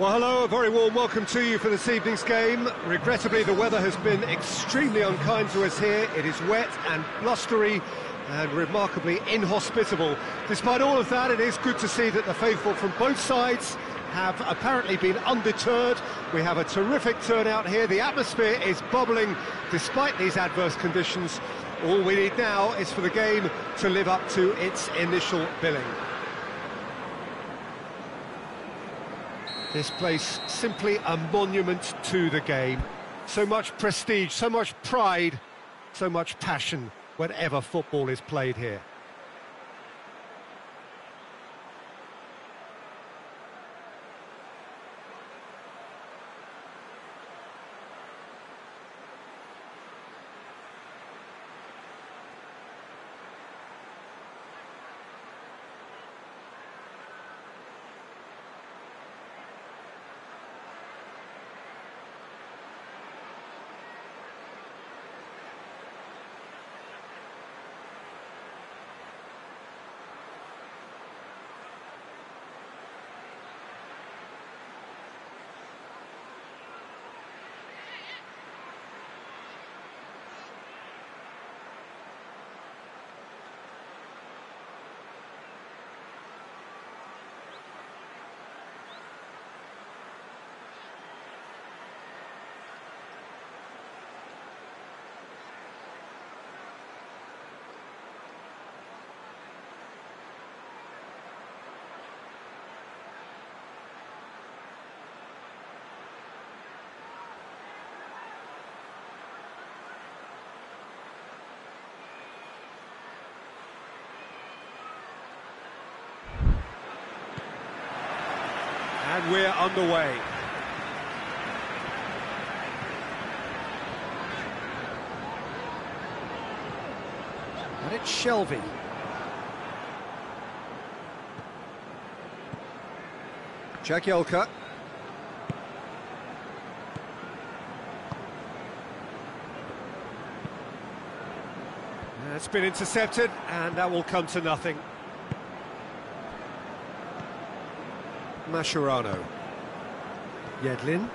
Well, hello, a very warm welcome to you for this evening's game. Regrettably, the weather has been extremely unkind to us here. It is wet and blustery and remarkably inhospitable. Despite all of that, it is good to see that the faithful from both sides have apparently been undeterred. We have a terrific turnout here. The atmosphere is bubbling despite these adverse conditions. All we need now is for the game to live up to its initial billing. This place, simply a monument to the game. So much prestige, so much pride, so much passion whenever football is played here. And we're underway. And it's Shelby. Jagielka. It's been intercepted, and that will come to nothing. Mascherano. Yedlin.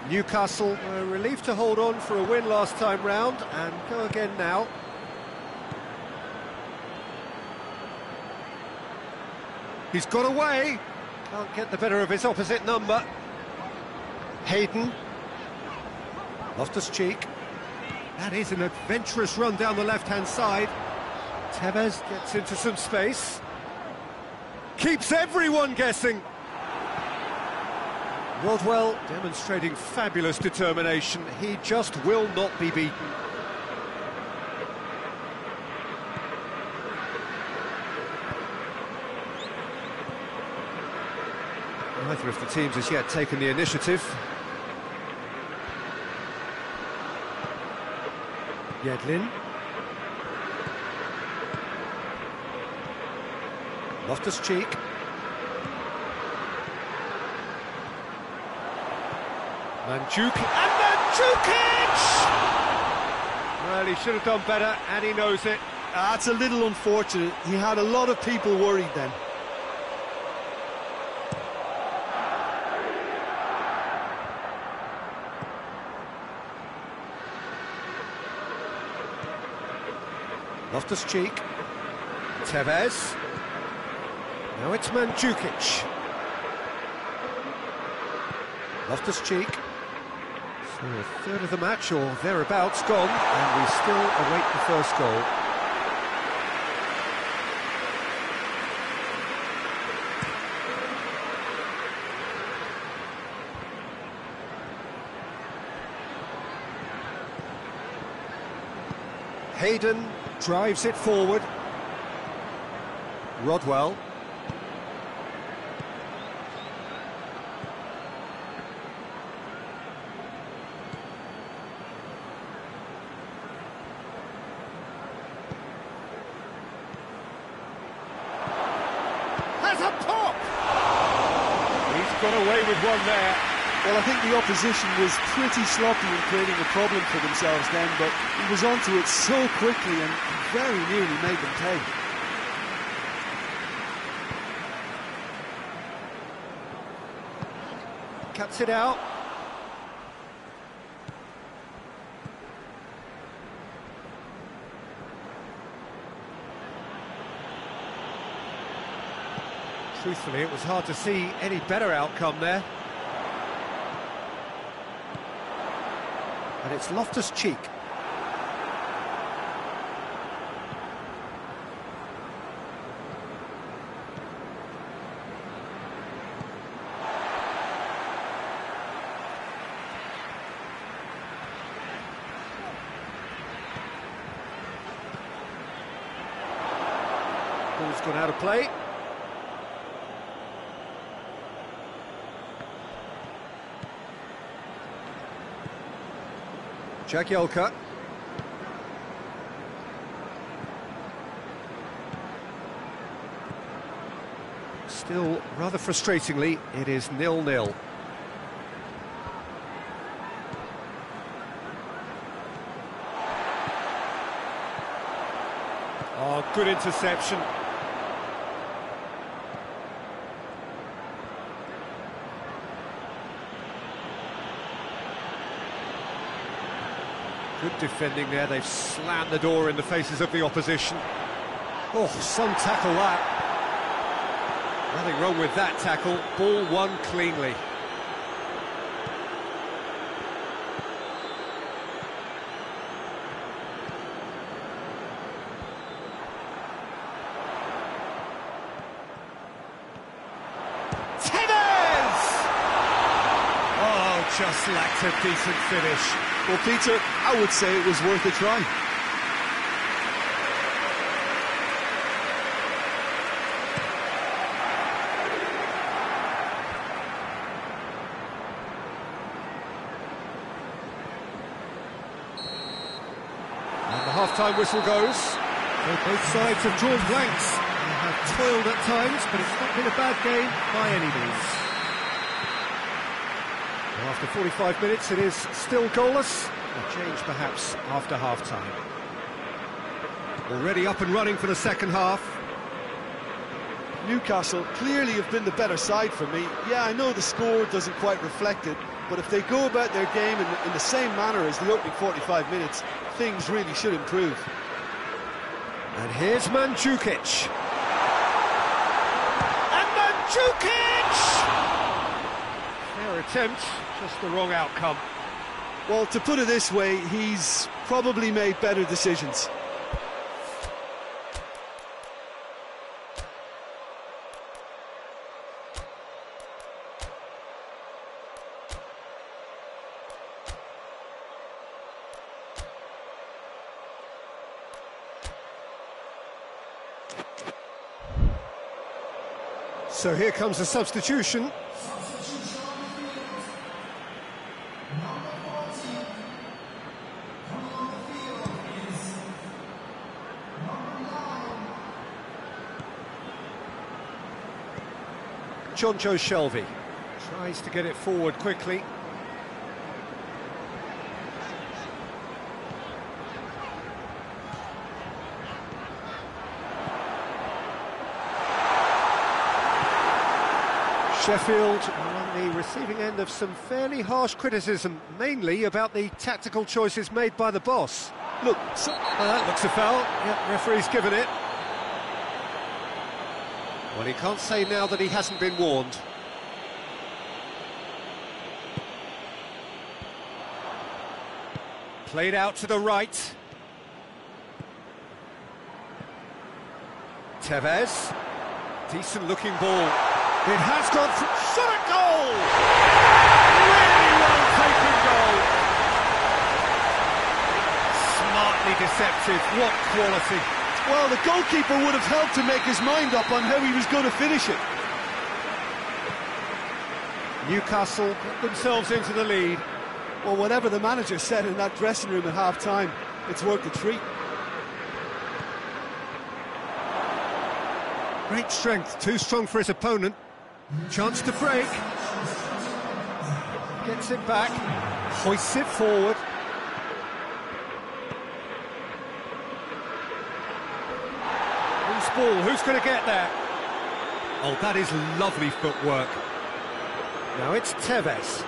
Newcastle relieved to hold on for a win last time round and go again now. He's got away. Can't get the better of his opposite number. Hayden. Loftus-Cheek. That is an adventurous run down the left-hand side. Tevez gets into some space. Keeps everyone guessing. Rodwell demonstrating fabulous determination. He just will not be beaten. Neither of the teams has yet taken the initiative. Yedlin. Loftus-Cheek. Mandzukic. And Mandzukic! Well, he should have done better, and he knows it. That's a little unfortunate. He had a lot of people worried then. Loftus-Cheek. Tevez. Now it's Mandzukic. Loftus-Cheek. So a third of the match, or thereabouts, gone, and we still await the first goal. Hayden drives it forward. Rodwell. Has a pop! He's got away with one there. Well, I think the opposition was pretty sloppy in creating a problem for themselves then, but he was onto it so quickly and very nearly made them pay. cuts it out. Truthfully, it was hard to see any better outcome there. And it's Loftus-Cheek. Ball's gone out of play. Jagielka. Still, rather frustratingly, it is 0-0. Oh, good interception. Good defending there, they've slammed the door in the faces of the opposition. Oh, some tackle that. Nothing wrong with that tackle, ball won cleanly. Just lacked a decent finish. Well, Peter, I would say it was worth a try. And the half-time whistle goes. So both sides have drawn blanks. They have toiled at times, but it's not been a bad game by any means. After 45 minutes, it is still goalless. A change, perhaps, after half-time. Already up and running for the second half. Newcastle clearly have been the better side for me. Yeah, I know the score doesn't quite reflect it, but if they go about their game in the same manner as the opening 45 minutes, things really should improve. And here's Mandzukic. And Mandzukic! Fair attempt, just the wrong outcome. Well, to put it this way, he's probably made better decisions. So here comes a substitution. Jonjo Shelvey tries to get it forward quickly. Sheffield are on the receiving end of some fairly harsh criticism, mainly about the tactical choices made by the boss. Look, that looks a foul. Yeah, referee's given it. Well, he can't say now that he hasn't been warned. Played out to the right. Tevez. Decent looking ball. It has gone through. Shot at goal! Really well taken goal. Smartly deceptive. What quality. Well, the goalkeeper would have helped to make his mind up on how he was going to finish it. Newcastle got themselves into the lead. Well, whatever the manager said in that dressing room at half-time, it's worth a treat. Great strength, too strong for his opponent. Chance to break. Gets it back, hoists it forward. Loose ball, who's going to get there? Oh, that is lovely footwork. Now it's Tevez.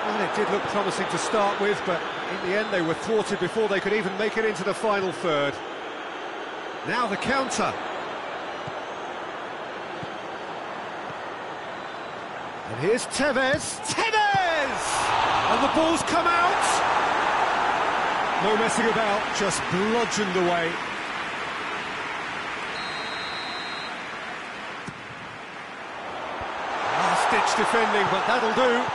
Well, it did look promising to start with, but in the end they were thwarted before they could even make it into the final third. Now the counter. And here's Tevez. Tevez! And the ball's come out! No messing about, just bludgeoned away. Last-ditch defending, but that'll do.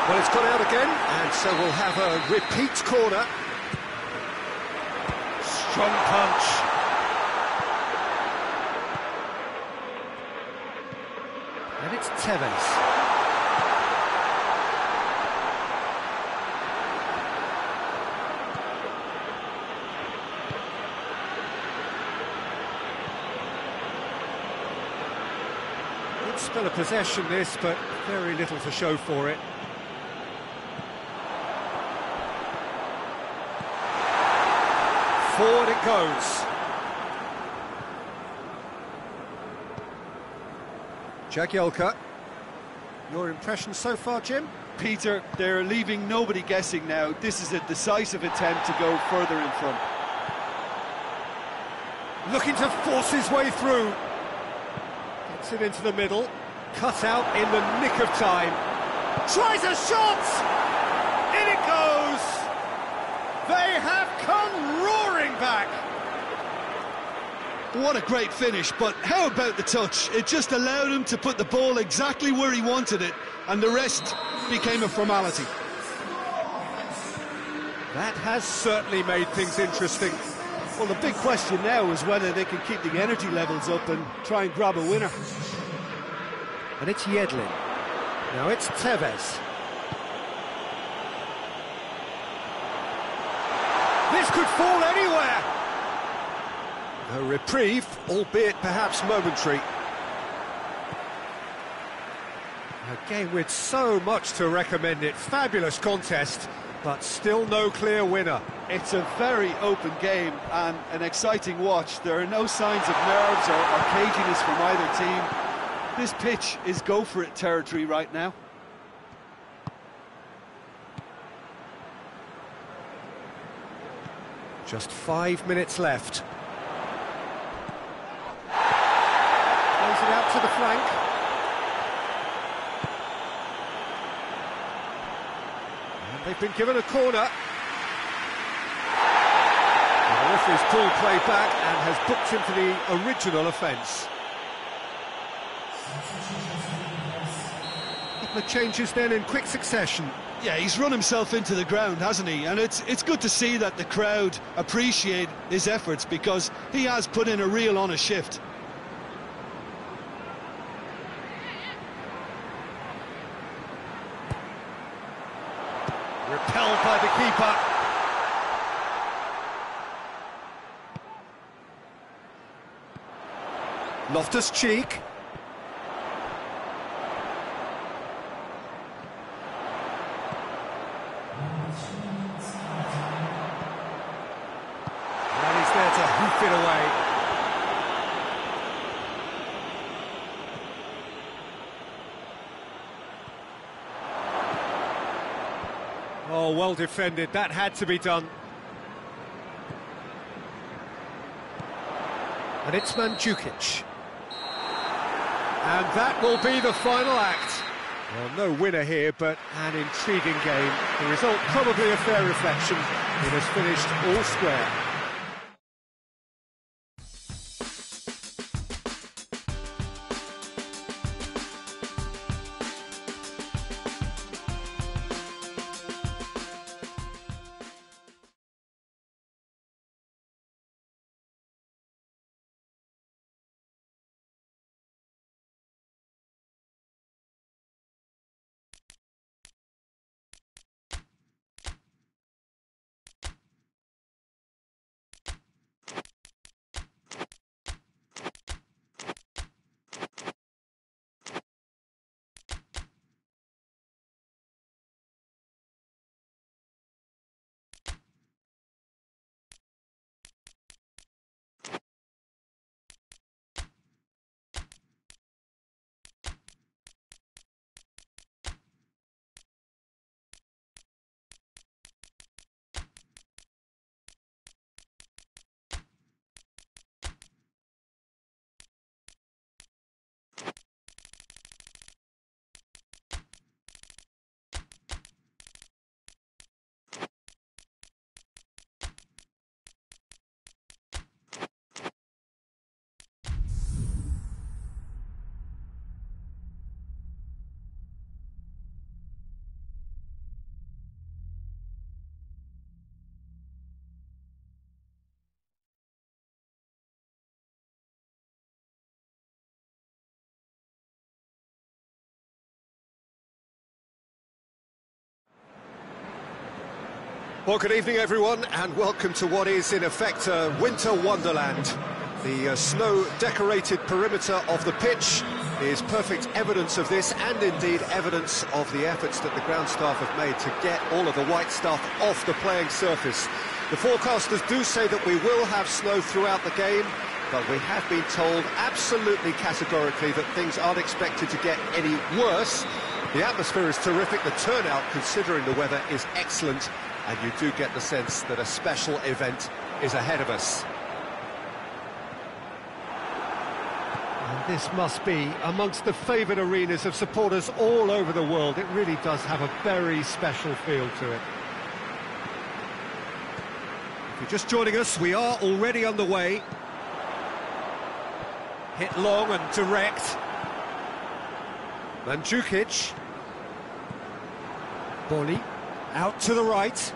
Well, it's gone out again, and so we'll have a repeat corner. Strong punch. And it's Tevez. Good spell of possession this, but very little to show for it. Forward it goes. Jagielka. Your impression so far, Jim? Peter, they're leaving nobody guessing now. This is a decisive attempt to go further in front. Looking to force his way through. Gets it into the middle. Cut out in the nick of time. Tries a shot! In it goes! They have come roaring back! What a great finish, but how about the touch? It just allowed him to put the ball exactly where he wanted it, and the rest became a formality. That has certainly made things interesting. Well, the big question now is whether they can keep the energy levels up and try and grab a winner. And it's Yedlin. Now it's Tevez. This could fall anywhere! A reprieve, albeit perhaps momentary. A game with so much to recommend it. Fabulous contest, but still no clear winner. It's a very open game and an exciting watch. There are no signs of nerves or caginess from either team. This pitch is go-for-it territory right now. Just 5 minutes left. Plays it out to the flank. And they've been given a corner. The referee's pulled play back and has booked him for the original offence. Couple of changes then in quick succession. Yeah, he's run himself into the ground, hasn't he? And it's good to see that the crowd appreciate his efforts, because he has put in a real honest shift. Repelled by the keeper. Loftus-Cheek. And he's there to hoof it away. Oh, well defended. That had to be done. And it's Mandzukic. And that will be the final act. Well, no winner here, but an intriguing game. The result probably a fair reflection. It has finished all square. Well, good evening, everyone, and welcome to what is, in effect, a winter wonderland. The snow-decorated perimeter of the pitch is perfect evidence of this, and indeed evidence of the efforts that the ground staff have made to get all of the white stuff off the playing surface. The forecasters do say that we will have snow throughout the game, but we have been told absolutely categorically that things aren't expected to get any worse. The atmosphere is terrific, the turnout, considering the weather, is excellent, and you do get the sense that a special event is ahead of us. And this must be amongst the favoured arenas of supporters all over the world. It really does have a very special feel to it. If you're just joining us, we are already underway. Hit long and direct. Mandzukic. Boli out to the right.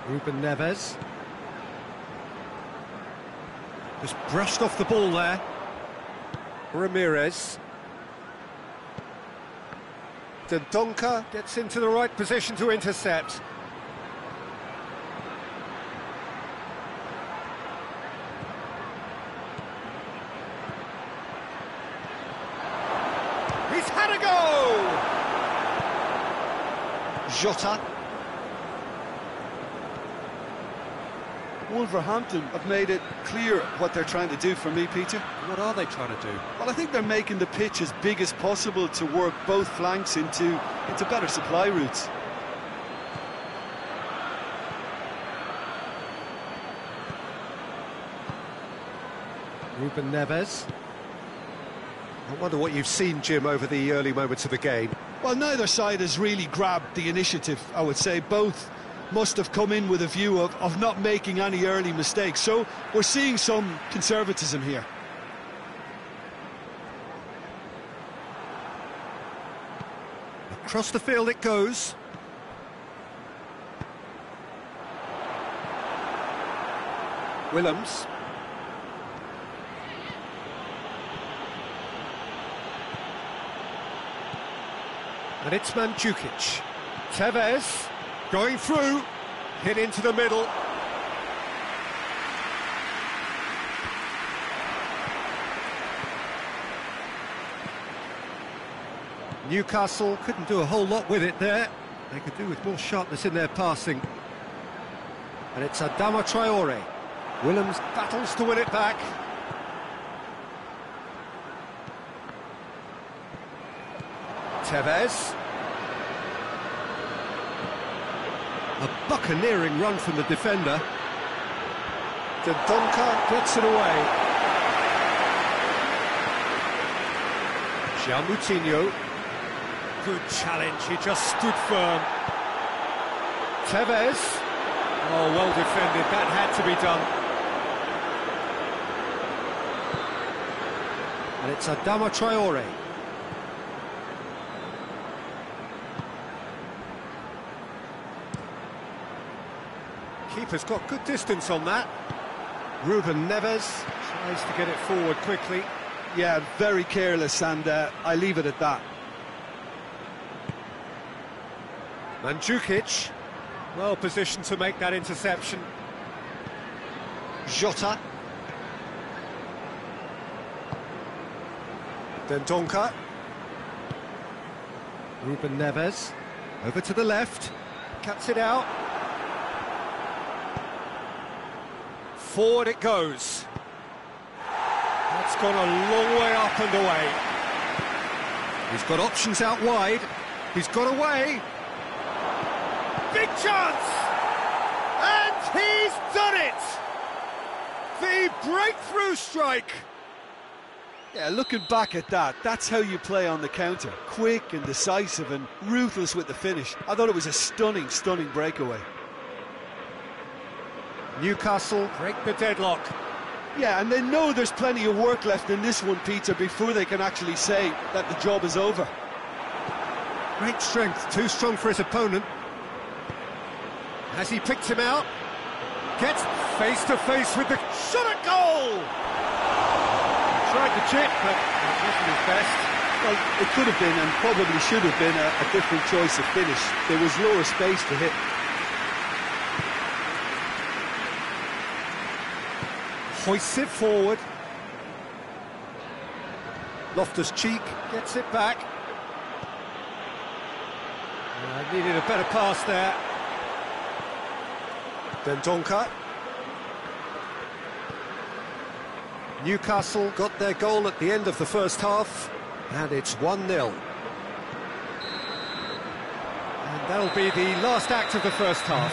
Ruben Neves. Just brushed off the ball there. Ramirez. Dendoncker gets into the right position to intercept. He's had a go! Jota. Wolverhampton have made it clear what they're trying to do for me, Peter. What are they trying to do? Well, I think they're making the pitch as big as possible to work both flanks into better supply routes. Ruben Neves. I wonder what you've seen, Jim, over the early moments of the game. Well, neither side has really grabbed the initiative, I would say. Both must have come in with a view of not making any early mistakes. So we're seeing some conservatism here. Across the field it goes. Willems. And it's Mandzukic. Tevez going through, hit into the middle. Newcastle couldn't do a whole lot with it there. They could do with more sharpness in their passing. And it's Adama Traore. Willems battles to win it back. Tevez. A buccaneering run from the defender. Dendoncker gets it away. Moutinho. Good challenge, he just stood firm. Tevez. Oh, well defended, that had to be done. And it's Adama Traore. Keeper's got good distance on that. Ruben Neves tries to get it forward quickly. Yeah, very careless, and I leave it at that. Mandzukic, well positioned to make that interception. Jota. Dendoncker. Ruben Neves, over to the left, cuts it out. Forward it goes. That's gone a long way up and away. He's got options out wide. He's got away. Big chance! And he's done it! The breakthrough strike! Yeah, looking back at that, that's how you play on the counter. Quick and decisive and ruthless with the finish. I thought it was a stunning, stunning breakaway. Newcastle break the deadlock. Yeah, and they know there's plenty of work left in this one, Peter, before they can actually say that the job is over. Great strength, too strong for his opponent. Has he picked him out? Gets face to face with the shot at goal! Tried to chip, but it wasn't his best. Well, it could have been and probably should have been a different choice of finish. There was lower space to hit. Hoists it forward. Loftus-Cheek gets it back. Needed a better pass there. Dendonka. Newcastle got their goal at the end of the first half, and it's 1-0. And that'll be the last act of the first half.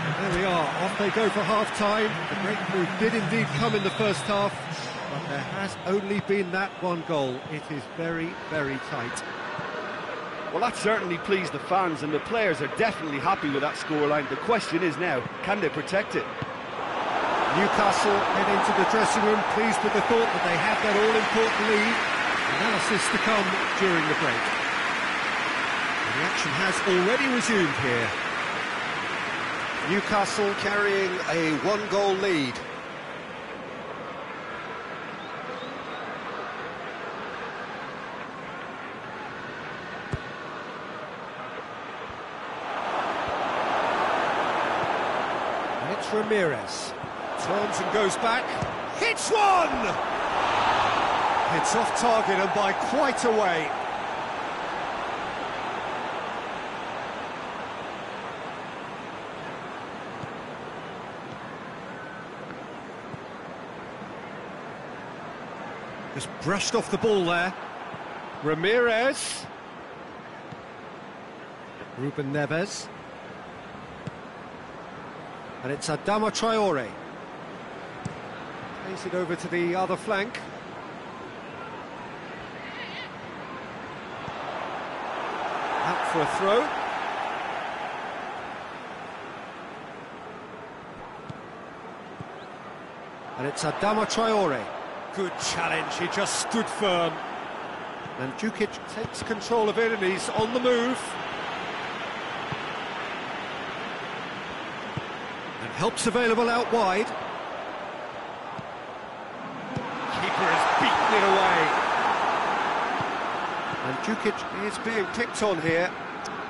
And there we are, off they go for half-time. The breakthrough did indeed come in the first half, but there has only been that one goal. It is very, very tight. Well, that certainly pleased the fans, and the players are definitely happy with that scoreline. The question is now, can they protect it? Newcastle head into the dressing room, pleased with the thought that they have that all-important lead. Analysis to come during the break. And the action has already resumed here. Newcastle carrying a one-goal lead. And it's Ramirez. Turns and goes back, hits one! It's off target and by quite a way. Just brushed off the ball there. Ramirez. Ruben Neves. And it's Adama Traore. Plays it over to the other flank. Out for a throw. And it's Adama Traore. Good challenge, he just stood firm. And Djukic takes control of it and he's on the move. And help's available out wide. Keeper has beaten it away. And Djukic is being picked on here.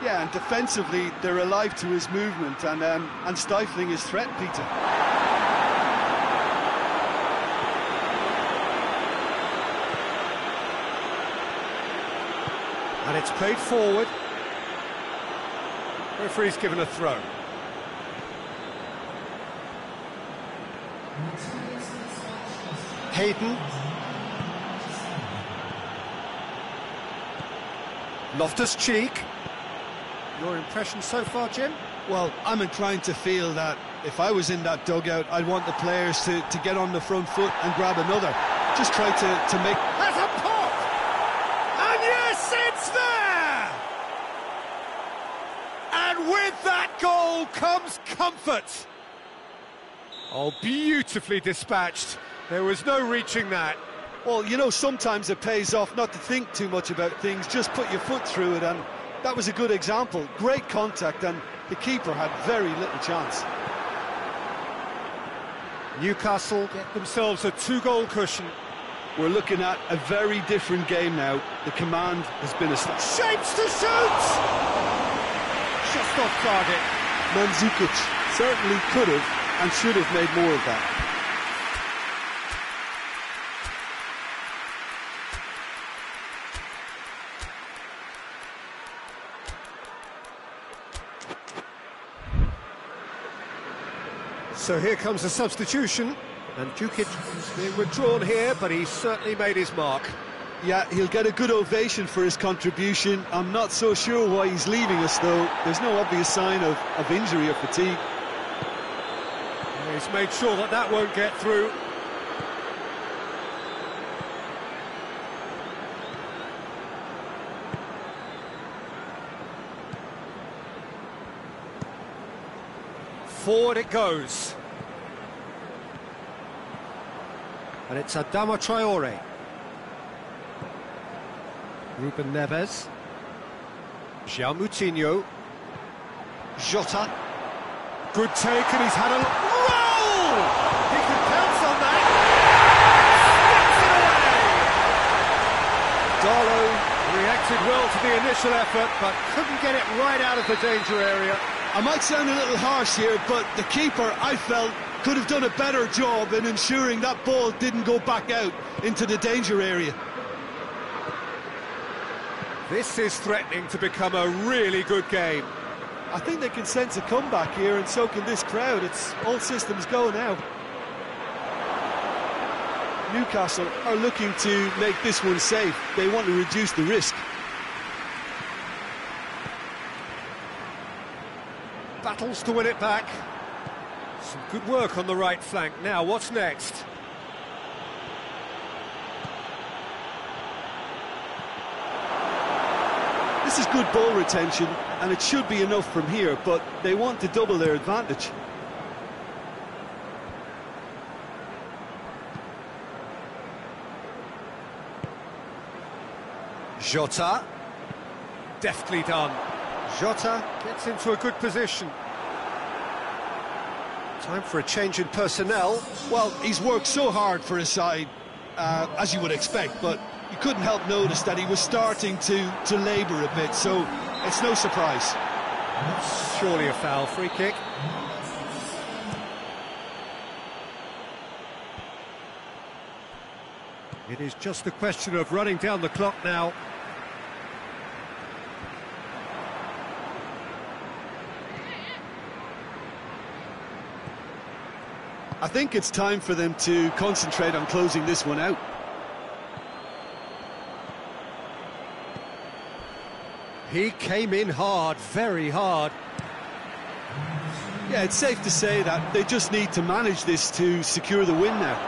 Yeah, and defensively, they're alive to his movement and stifling his threat, Peter. And it's played forward. Referee's given a throw. Hayden. Loftus-Cheek. Your impression so far, Jim? Well, I'm inclined to feel that if I was in that dugout, I'd want the players to get on the front foot and grab another. Just try to make... Has a pop! And yes, it's there! And with that goal comes comfort. Oh, beautifully dispatched. There was no reaching that. Well, you know, sometimes it pays off not to think too much about things, just put your foot through it, and that was a good example. Great contact, and the keeper had very little chance. Newcastle get themselves a two-goal cushion. We're looking at a very different game now. The command has been established. Shapes to shoot! Just off target. Mandzukic certainly could have and should have made more of that. So here comes a substitution, and Djukic is being withdrawn here, but he's certainly made his mark. Yeah, he'll get a good ovation for his contribution. I'm not so sure why he's leaving us, though. There's no obvious sign of injury or fatigue. He's made sure that that won't get through. Forward it goes. And it's Adama Traore. Ruben Neves. João Moutinho. Jota. Good take, and he's had a roll! He can pounce on that. Sticks it away! Darlow responded well to the initial effort, but couldn't get it right out of the danger area. I might sound a little harsh here, but the keeper, I felt, could have done a better job in ensuring that ball didn't go back out into the danger area. This is threatening to become a really good game. I think they can sense a comeback here, and so can this crowd. It's all systems go now. Newcastle are looking to make this one safe. They want to reduce the risk. Battles to win it back. Some good work on the right flank. Now, what's next? This is good ball retention, and it should be enough from here, but they want to double their advantage. Jota. Deftly done. Jota gets into a good position. Time for a change in personnel. Well, he's worked so hard for his side, as you would expect, but you couldn't help notice that he was starting to labour a bit, so it's no surprise. Surely a foul. Free kick. It is just a question of running down the clock now. I think it's time for them to concentrate on closing this one out. He came in hard, very hard. Yeah, it's safe to say that they just need to manage this to secure the win now.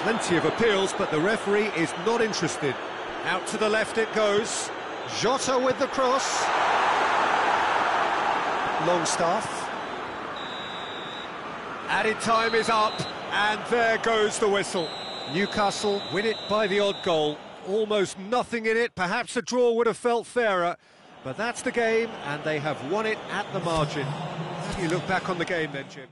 Plenty of appeals, but the referee is not interested. Out to the left it goes. Jota with the cross. Longstaff. Added time is up, and there goes the whistle. Newcastle win it by the odd goal. Almost nothing in it. Perhaps a draw would have felt fairer, but that's the game, and they have won it at the margin. How do you look back on the game then, Jim?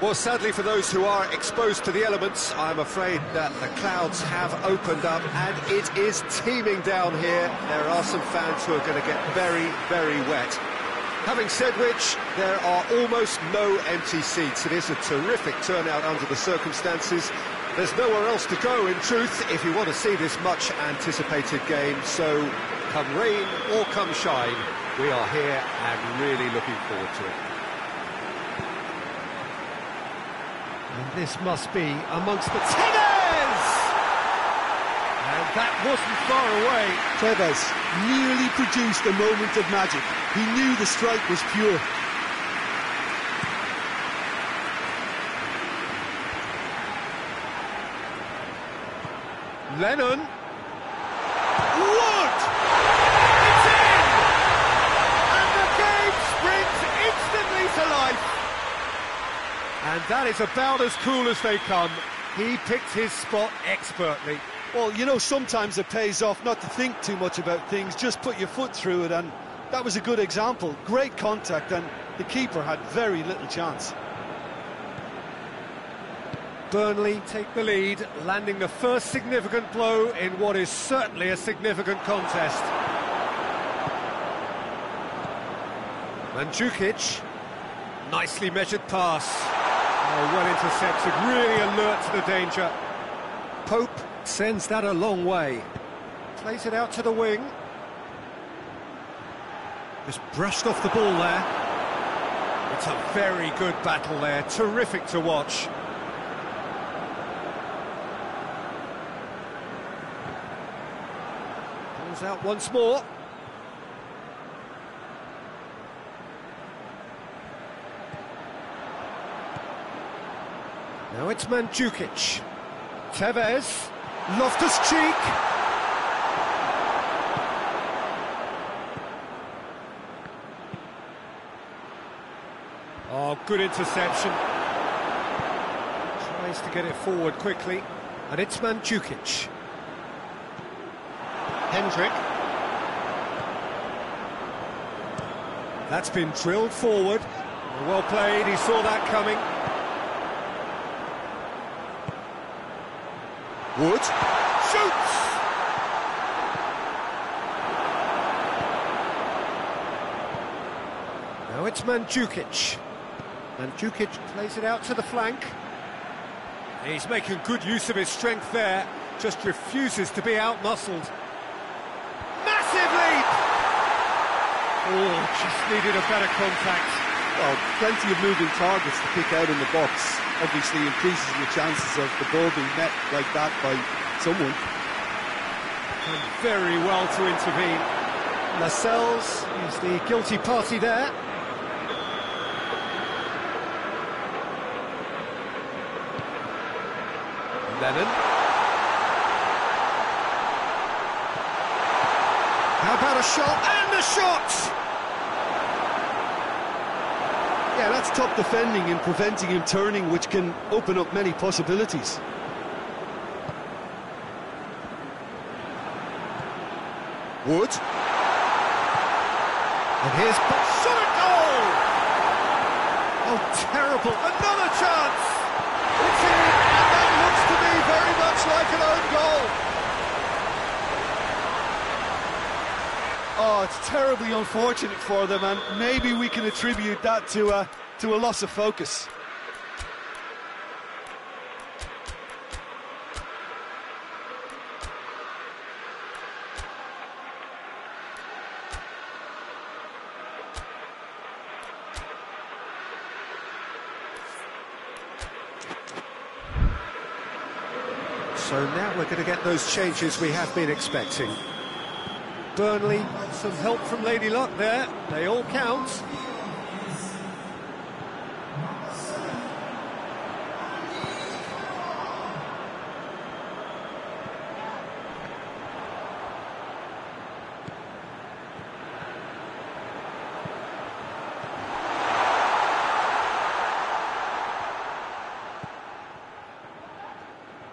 Well, sadly for those who are exposed to the elements, I'm afraid that the clouds have opened up and it is teeming down here. There are some fans who are going to get very, very wet. Having said which, there are almost no empty seats. It is a terrific turnout under the circumstances. There's nowhere else to go, in truth, if you want to see this much-anticipated game. So, come rain or come shine, we are here and really looking forward to it. And this must be amongst the Tevez! And that wasn't far away. Tevez nearly produced a moment of magic. He knew the strike was pure. Lennon. Wood! It's in! And the game springs instantly to life. And that is about as cool as they come. He picked his spot expertly. Well, you know, sometimes it pays off not to think too much about things, just put your foot through it, and that was a good example. Great contact, and the keeper had very little chance. Burnley take the lead, landing the first significant blow in what is certainly a significant contest. Mandzukic, nicely measured pass. Oh, well intercepted, really alert to the danger. Pope sends that a long way. Plays it out to the wing. Just brushed off the ball there. It's a very good battle there, terrific to watch. Pulls out once more. Now it's Mandzukic. Tevez. Loftus-Cheek. Oh, good interception. Tries to get it forward quickly. And it's Mandzukic. Hendrick. That's been drilled forward. Well played, he saw that coming. Wood shoots! Now it's Mandzukic. Mandzukic plays it out to the flank. He's making good use of his strength there, just refuses to be out-muscled. Massive leap! Oh, just needed a better contact. Well, plenty of moving targets to pick out in the box. Obviously increases your chances of the ball being met like that by someone. And very well to intervene. Lascelles is the guilty party there. Lennon. How about a shot? And the shot! Yeah, that's top defending and preventing him turning, which can open up many possibilities. Wood. And here's shot at goal! Oh, terrible. Another chance! It's in, and that looks to me very much like an own goal. Oh, it's terribly unfortunate for them, and maybe we can attribute that to a loss of focus. So now we're going to get those changes we have been expecting. Burnley, some help from Lady Luck there. They all count.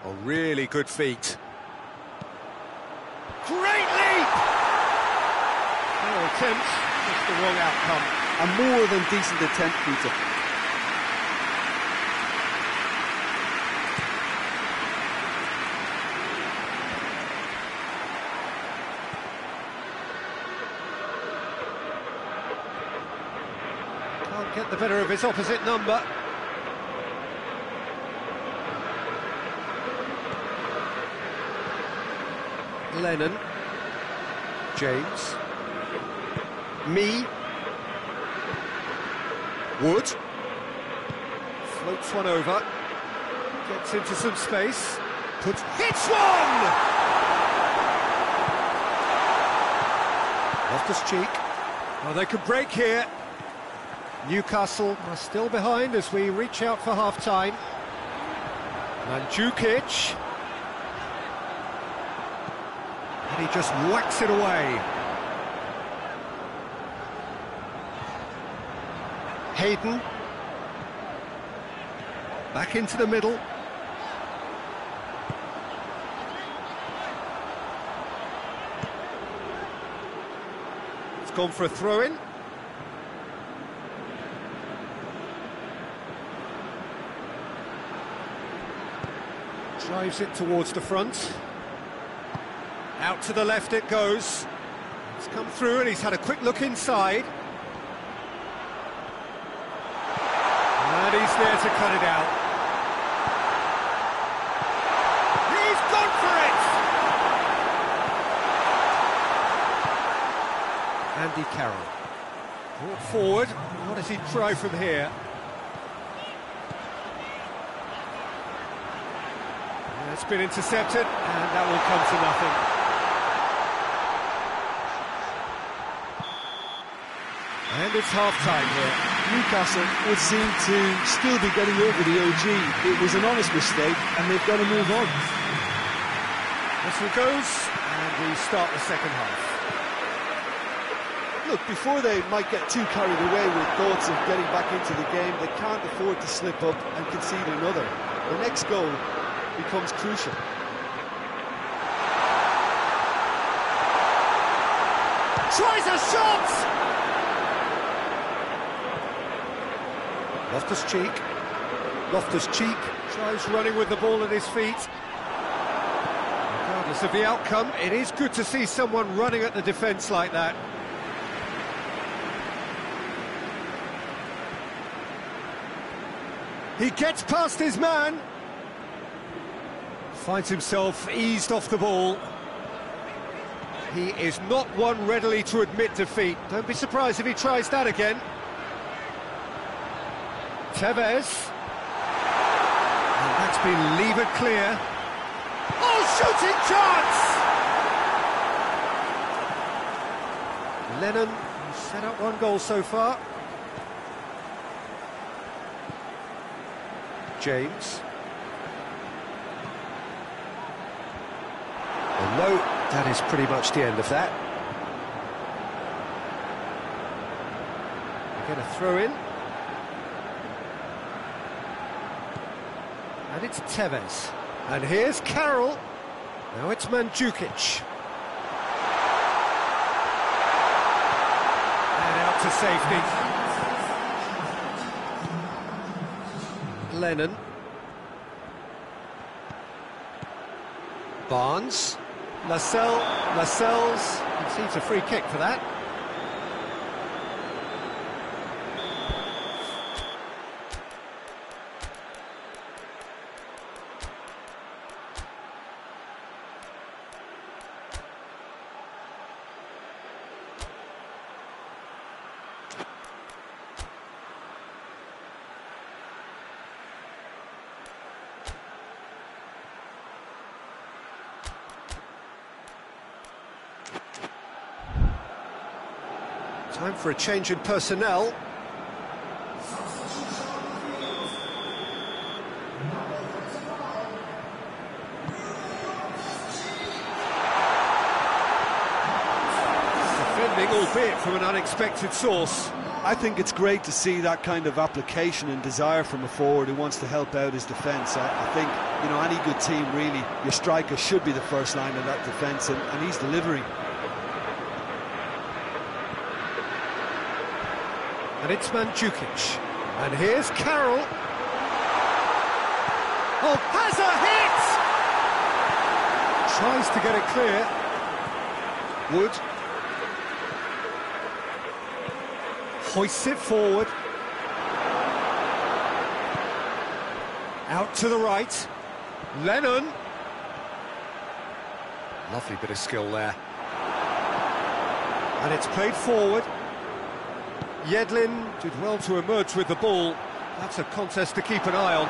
Oh, really good feet. Great leap! Oh, attempt, just the wrong outcome. A more than decent attempt, Peter. get the better of his opposite number. Lennon. James. Me. Wood. Floats one over. Gets into some space. Hits one! Loftus-Cheek. Oh, they could break here. Newcastle are still behind as we reach out for half-time. Mandzukic. And he just whacks it away. Hayden. Back into the middle. It's gone for a throw-in. Drives it towards the front. Out to the left it goes. It's come through and he's had a quick look inside. And he's there to cut it out. He's gone for it! Andy Carroll. Brought forward. What does he try from here? It's been intercepted, and that will come to nothing. And it's half-time here. Newcastle would seem to still be getting over the OG. It was an honest mistake, and they've got to move on. Whistle goes, and we start the second half. Look, before they might get too carried away with thoughts of getting back into the game, they can't afford to slip up and concede another. The next goal becomes crucial. Tries a shot! Loftus-Cheek tries running with the ball at his feet. Regardless of the outcome, it is good to see someone running at the defence like that. He gets past his man. Finds himself eased off the ball. He is not one readily to admit defeat. Don't be surprised if he tries that again. Tevez. And that's been levered clear. Oh, shooting chance! Lennon has set up one goal so far. James. Well, no, that is pretty much the end of that. We get a throw-in. And it's Tevez. And here's Carroll. Now it's Mandzukic. And out to safety. Lennon. Barnes. Lascelles concedes a free kick for that. Time for a change in personnel. Defending, albeit from an unexpected source. I think it's great to see that kind of application and desire from a forward who wants to help out his defence. I think, you know, any good team, really, your striker should be the first line of that defence, and he's delivering. And it's Mandzukic. And here's Carroll. Oh, has a hit! Tries to get it clear. Wood. Hoists it forward. Out to the right. Lennon. Lovely bit of skill there. And it's played forward. Yedlin did well to emerge with the ball. That's a contest to keep an eye on.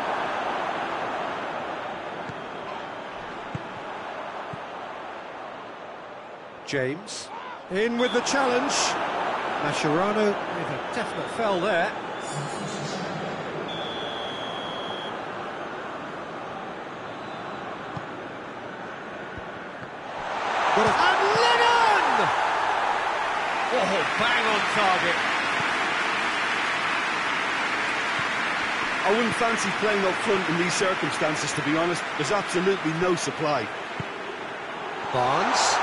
James. In with the challenge. Mascherano with a definite foul there. And Lennon! Oh, bang on target. I wouldn't fancy playing up front in these circumstances, to be honest. There's absolutely no supply. Barnes.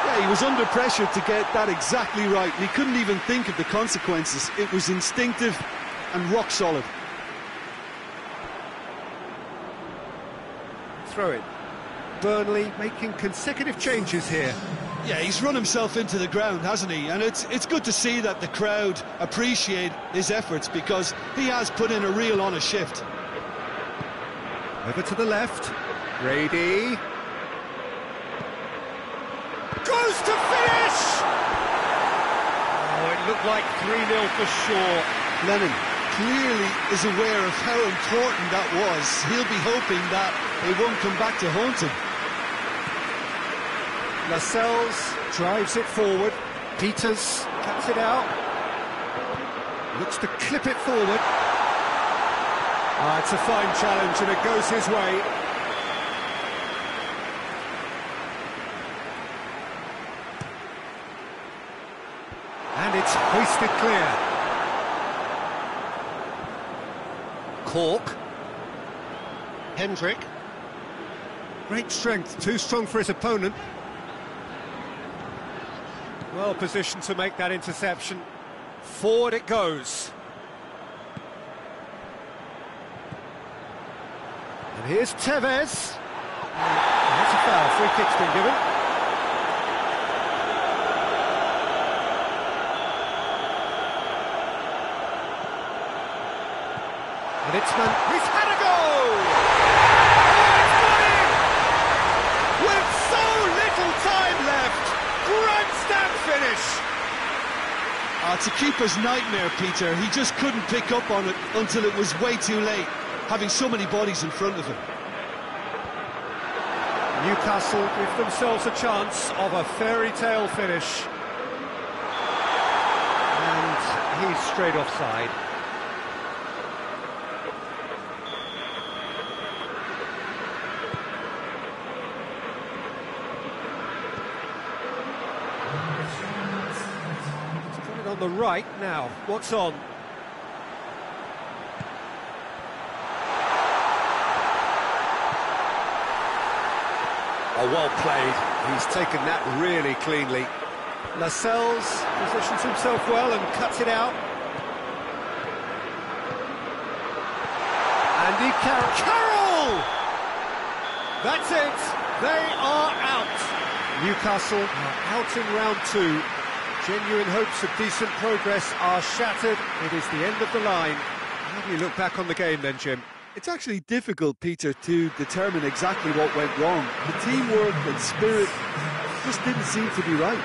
Yeah, he was under pressure to get that exactly right, and he couldn't even think of the consequences. It was instinctive and rock solid. Throw it. Burnley making consecutive changes here. Yeah, he's run himself into the ground, hasn't he? And it's good to see that the crowd appreciate his efforts, because he has put in a real honest shift. Over to the left. Brady. Goes to finish! Oh, it looked like 3-0 for sure. Lennon clearly is aware of how important that was. He'll be hoping that it won't come back to haunt him. Lascelles drives it forward. Peters cuts it out. Looks to clip it forward. It's a fine challenge and it goes his way. And it's hoisted clear. Cork. Hendrick. Great strength, too strong for his opponent. Well positioned to make that interception. Forward it goes. And here's Tevez. That's a foul, free kick's been given. And it's he's had a goal! Oh, it's got in! With so little time left, grandstand finish! It's a keeper's nightmare, Peter. He just couldn't pick up on it until it was way too late, having so many bodies in front of him. Newcastle give themselves a chance of a fairy tale finish. And he's straight offside. On the right now, what's on? Oh, well played. He's taken that really cleanly. Lascelles positions himself well and cuts it out. Andy Carroll! That's it! They are out! Newcastle are out in round 2. Genuine hopes of decent progress are shattered. It is the end of the line. How do you look back on the game then, Jim? It's actually difficult, Peter, to determine exactly what went wrong. The teamwork and spirit just didn't seem to be right.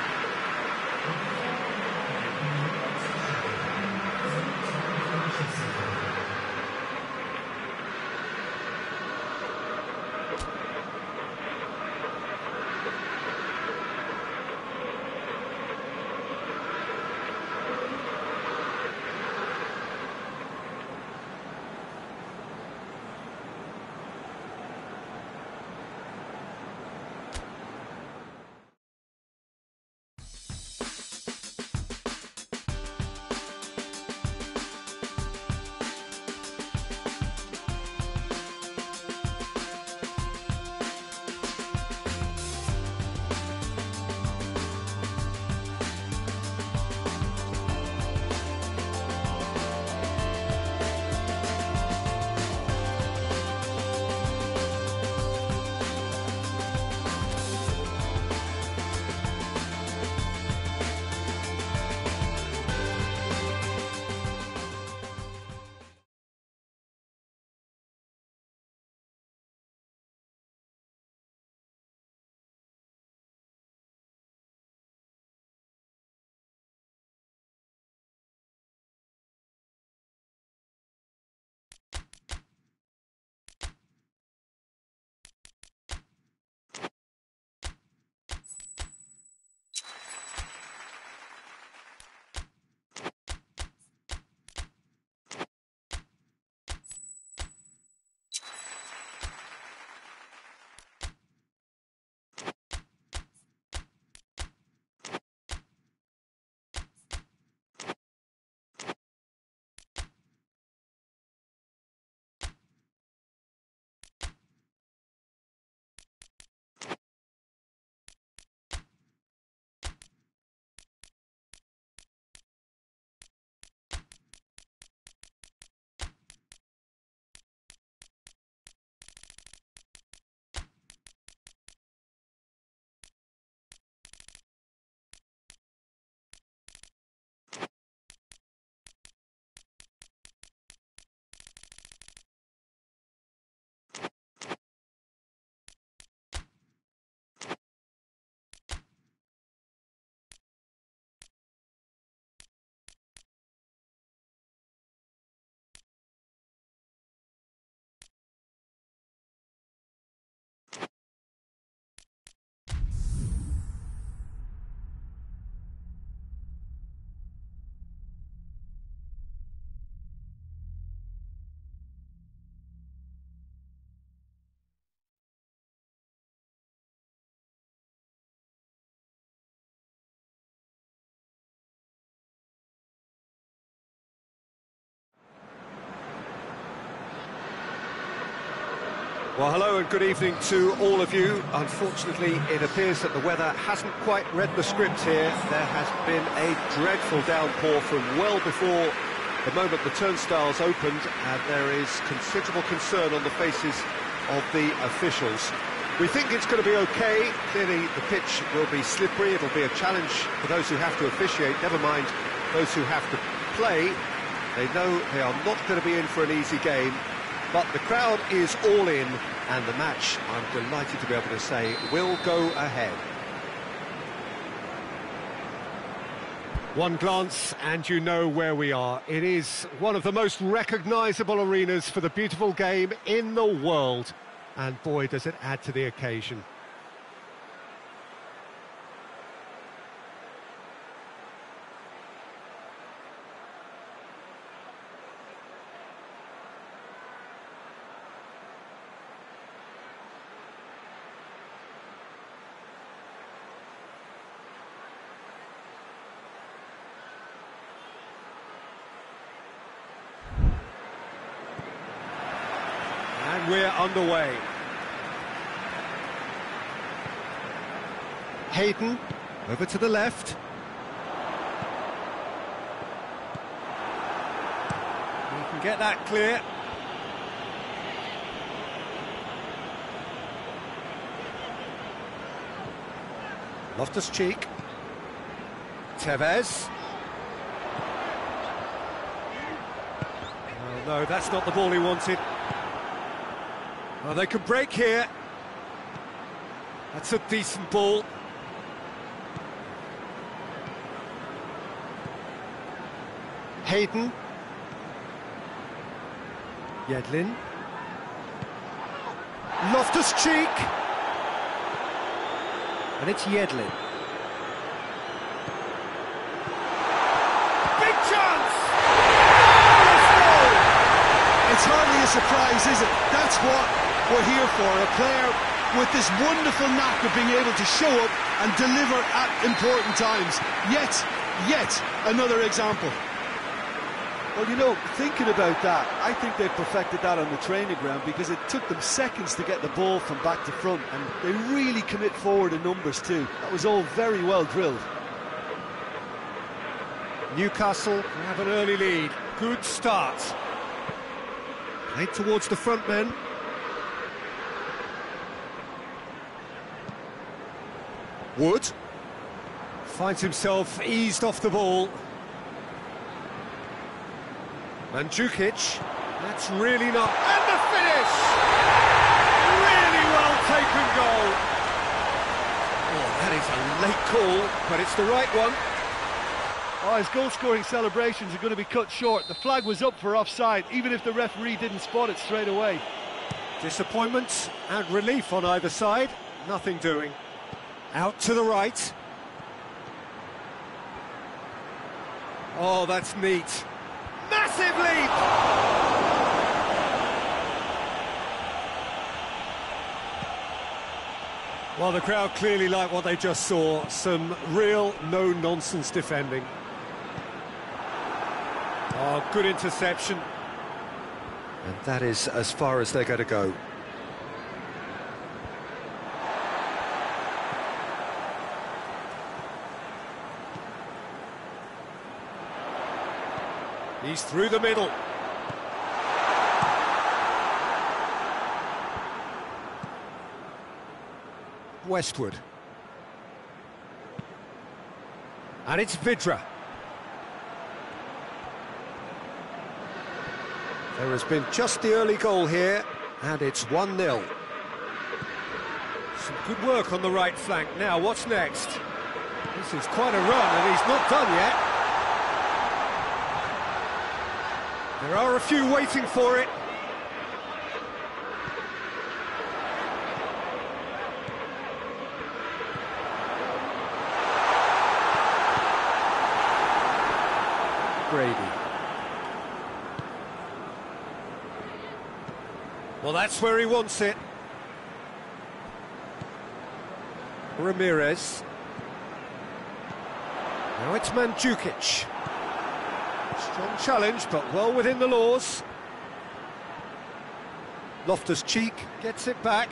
Well, hello and good evening to all of you. Unfortunately, it appears that the weather hasn't quite read the script here. There has been a dreadful downpour from well before the moment the turnstiles opened, and there is considerable concern on the faces of the officials. We think it's going to be okay. Clearly, the pitch will be slippery. It'll be a challenge for those who have to officiate, never mind those who have to play. They know they are not going to be in for an easy game. But the crowd is all in, and the match, I'm delighted to be able to say, will go ahead. One glance and you know where we are. It is one of the most recognisable arenas for the beautiful game in the world. And boy, does it add to the occasion. And we're underway. Hayden, over to the left. We can get that clear. Loftus-Cheek. Tevez. Oh, no, that's not the ball he wanted. Well, they could break here. That's a decent ball. Hayden. Yedlin. Loftus-Cheek. And it's Yedlin. Big chance! It's hardly a surprise, is it? That's what we're here for, a player with this wonderful knack of being able to show up and deliver at important times. Yet another example. Well, you know, thinking about that, I think they perfected that on the training ground because it took them seconds to get the ball from back to front, and they really commit forward in numbers too. That was all very well drilled. Newcastle have an early lead. Good start. Played towards the front men. Wood finds himself eased off the ball. Mandzukic, that's really not... And the finish! Really well taken goal. Oh, that is a late call, but it's the right one. Oh, his goal-scoring celebrations are going to be cut short. The flag was up for offside, even if the referee didn't spot it straight away. Disappointment and relief on either side. Nothing doing. Out to the right. Oh, that's neat. Massive leap! Well, the crowd clearly like what they just saw. Some real no-nonsense defending. Oh, good interception. And that is as far as they're going to go. He's through the middle. Westwood. And it's Vidra. There has been just the early goal here, and it's 1-0. Some good work on the right flank. Now, what's next? This is quite a run, and he's not done yet. There are a few waiting for it. Brady. Well, that's where he wants it. Ramirez. Now it's Mandzukic. Strong challenge, but well within the laws. Loftus-Cheek gets it back.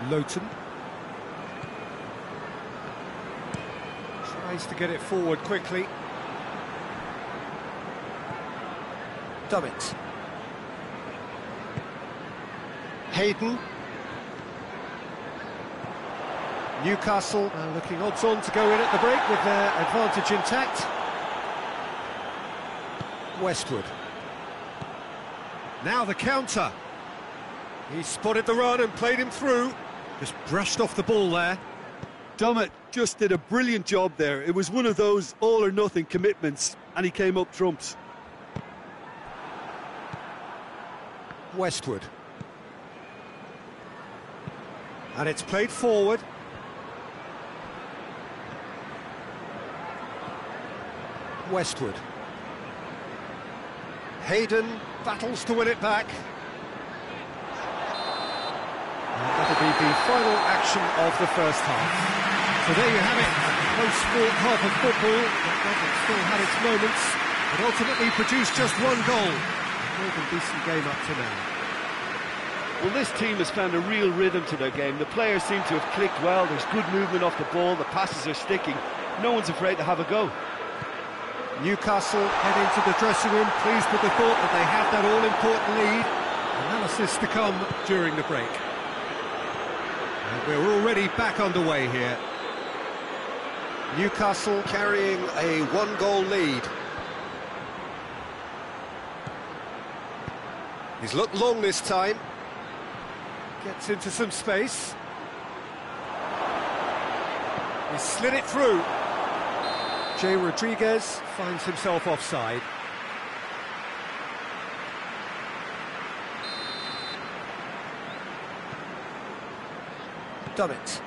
Lowton tries to get it forward quickly. Dummett. Hayden. Newcastle looking odds-on to go in at the break with their advantage intact. Westwood. Now the counter. He spotted the run and played him through. Just brushed off the ball there. Dummett just did a brilliant job there. It was one of those all-or-nothing commitments, and he came up trumps. Westwood. And it's played forward. Westwood. Hayden battles to win it back. And that'll be the final action of the first half. So there you have it, post-sport half of football. That still had its moments, but ultimately produced just one goal. More than decent game up to now. Well, this team has found a real rhythm to their game. The players seem to have clicked well. There's good movement off the ball. The passes are sticking. No one's afraid to have a go. Newcastle head into the dressing room, pleased with the thought that they have that all-important lead. Analysis to come during the break. And we're already back underway here. Newcastle carrying a one-goal lead. He's looked long this time. Gets into some space. He slid it through. Jay Rodriguez finds himself offside. Dummett.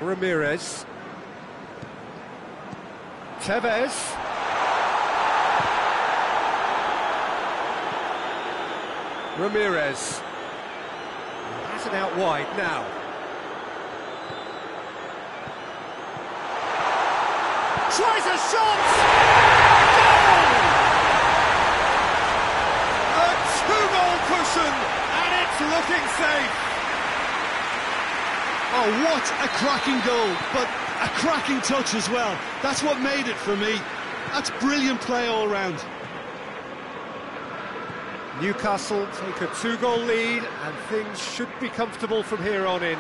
Ramirez. Tevez. Ramirez. Has it out wide now. Tries a shot! Goal! A two-goal cushion, and it's looking safe. Oh, what a cracking goal, but a cracking touch as well. That's what made it for me. That's brilliant play all round. Newcastle take a two-goal lead, and things should be comfortable from here on in.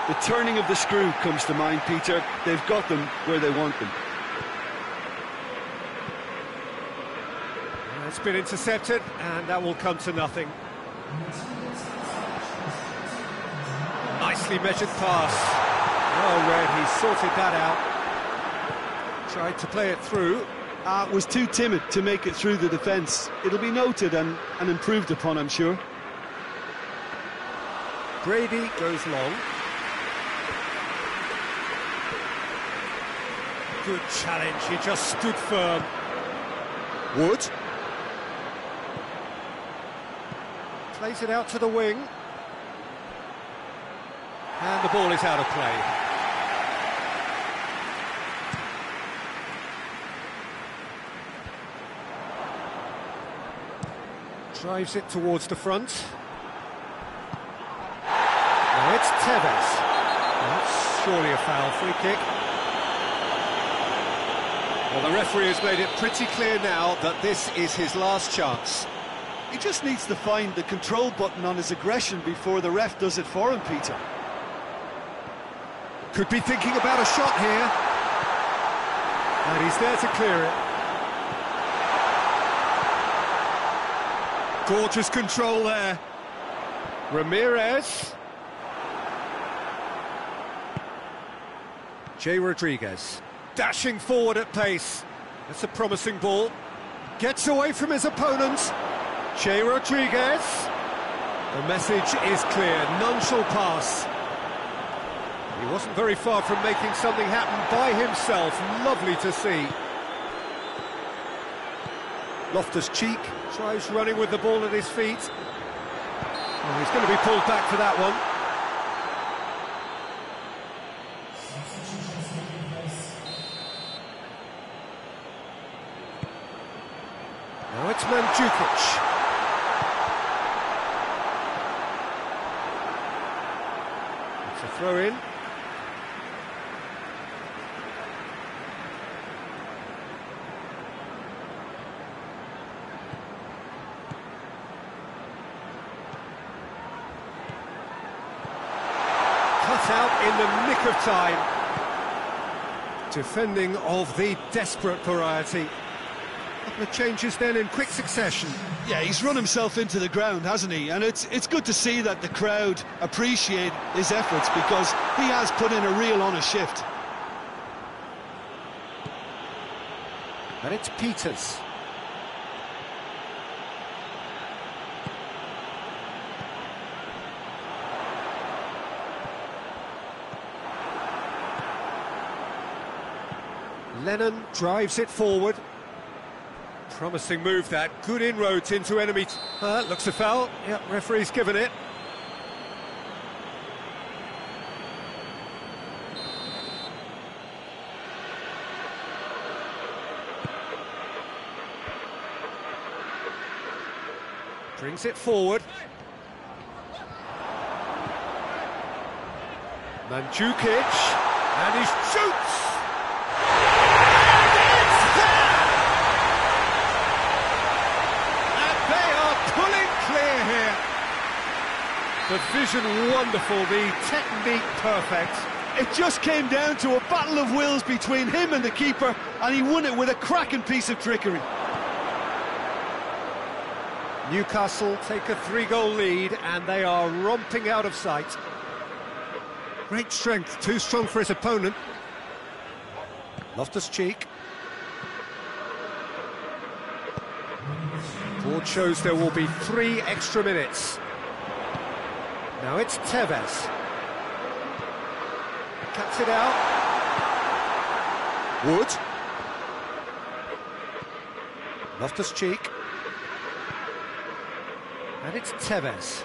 The turning of the screw comes to mind, Peter. They've got them where they want them. It's been intercepted, and that will come to nothing. Nicely measured pass. Well read, he sorted that out. Tried to play it through. Was too timid to make it through the defence. It'll be noted and improved upon, I'm sure. Brady goes long. Good challenge, he just stood firm. Wood. Plays it out to the wing. And the ball is out of play. Drives it towards the front. Now it's Tevez. That's surely a foul, free kick. Well, the referee has made it pretty clear now that this is his last chance. He just needs to find the control button on his aggression before the ref does it for him, Peter. Could be thinking about a shot here. And he's there to clear it. Gorgeous control there. Ramirez. Jay Rodriguez. Dashing forward at pace. That's a promising ball. Gets away from his opponent. Jay Rodriguez. The message is clear. None shall pass. He wasn't very far from making something happen by himself. Lovely to see. Loftus-Cheek tries running with the ball at his feet. Oh, he's going to be pulled back for that one. It's Mandzukic. It's a throw-in. Cut out in the nick of time. Defending of the desperate variety. A couple of changes then in quick succession. Yeah, he's run himself into the ground, hasn't he? And it's good to see that the crowd appreciate his efforts, because he has put in a real honest shift. And it's Peters. Lennon drives it forward. Promising move that. Good inroads into enemy. Looks a foul. Yep, referee's given it. Brings it forward. Mandzukic. And he shoots! The vision wonderful, the technique perfect. It just came down to a battle of wills between him and the keeper, and he won it with a cracking piece of trickery. Newcastle take a 3-goal lead, and they are romping out of sight. Great strength, too strong for his opponent. Loftus-Cheek. Board shows there will be 3 extra minutes. Now it's Tevez. Cuts it out. Wood. Loftus-Cheek. And it's Tevez.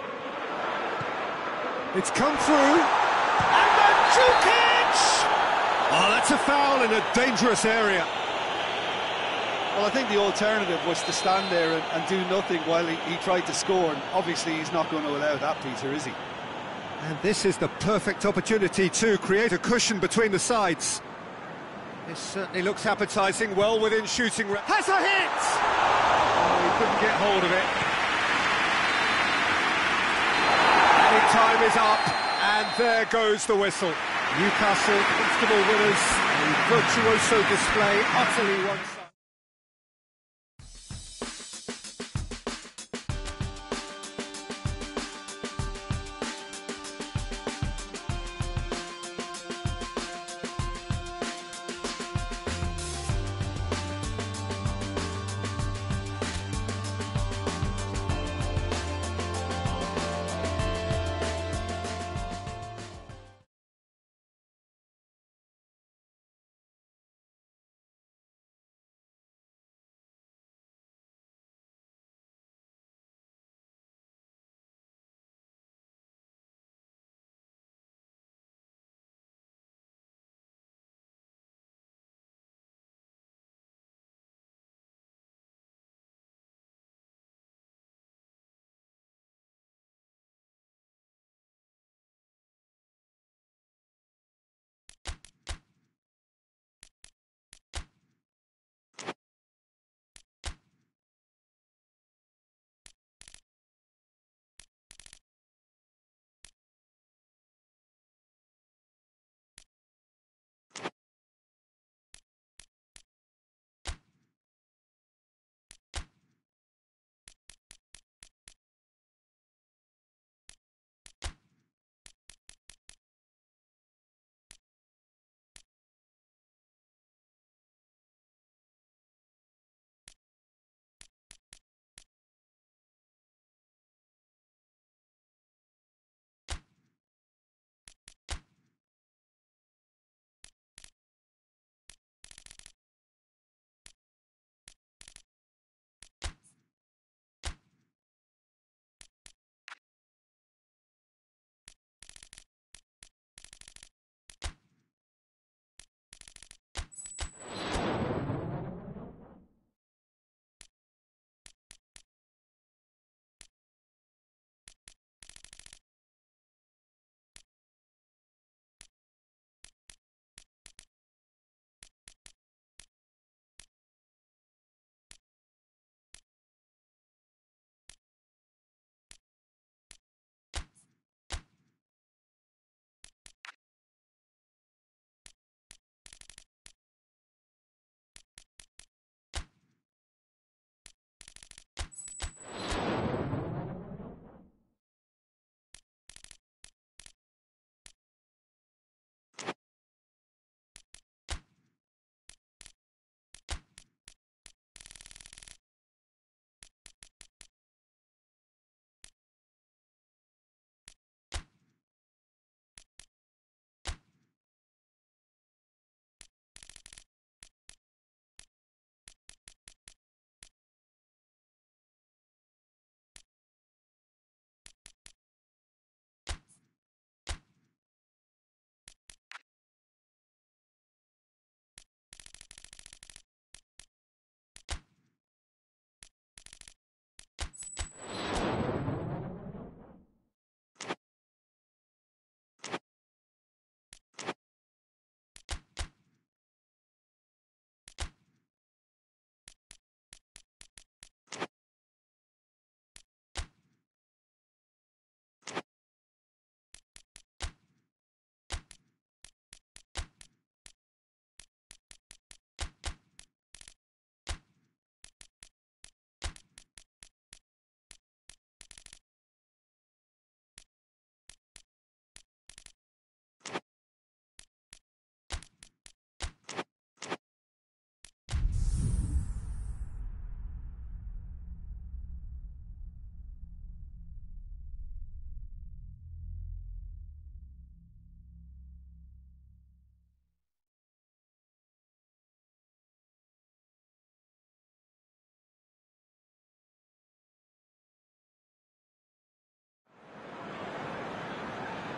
It's come through. And Mandzukic! Oh, that's a foul in a dangerous area. Well, I think the alternative was to stand there and do nothing while he tried to score, and obviously he's not going to allow that, Peter, is he? And this is the perfect opportunity to create a cushion between the sides. This certainly looks appetising, well within shooting range. Has a hit! Oh, he couldn't get hold of it. Added time is up, and there goes the whistle. Newcastle, comfortable winners, a virtuoso display, utterly one-sided.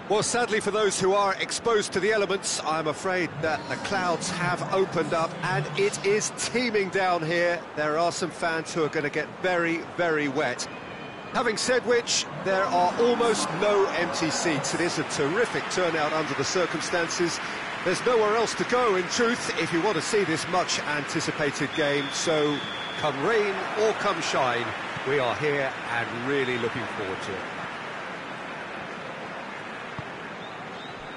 Well, sadly for those who are exposed to the elements, I'm afraid that the clouds have opened up and it is teeming down here. There are some fans who are going to get very, very wet. Having said which, there are almost no empty seats. It is a terrific turnout under the circumstances. There's nowhere else to go, in truth, if you want to see this much-anticipated game. So, come rain or come shine, we are here and really looking forward to it.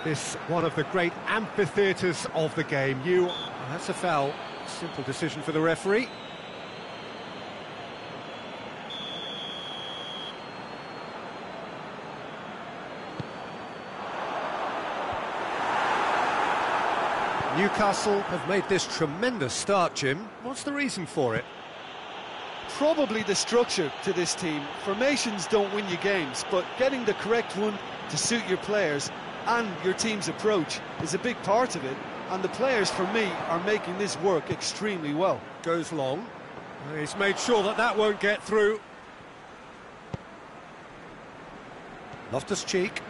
This one of the great amphitheatres of the game. That's a foul. Simple decision for the referee. Newcastle have made this tremendous start, Jim. What's the reason for it? Probably the structure to this team. Formations don't win you games, but getting the correct one to suit your players and your team's approach is a big part of it, and the players, for me, are making this work extremely well. Goes long. He's made sure that that won't get through. Loftus-Cheek.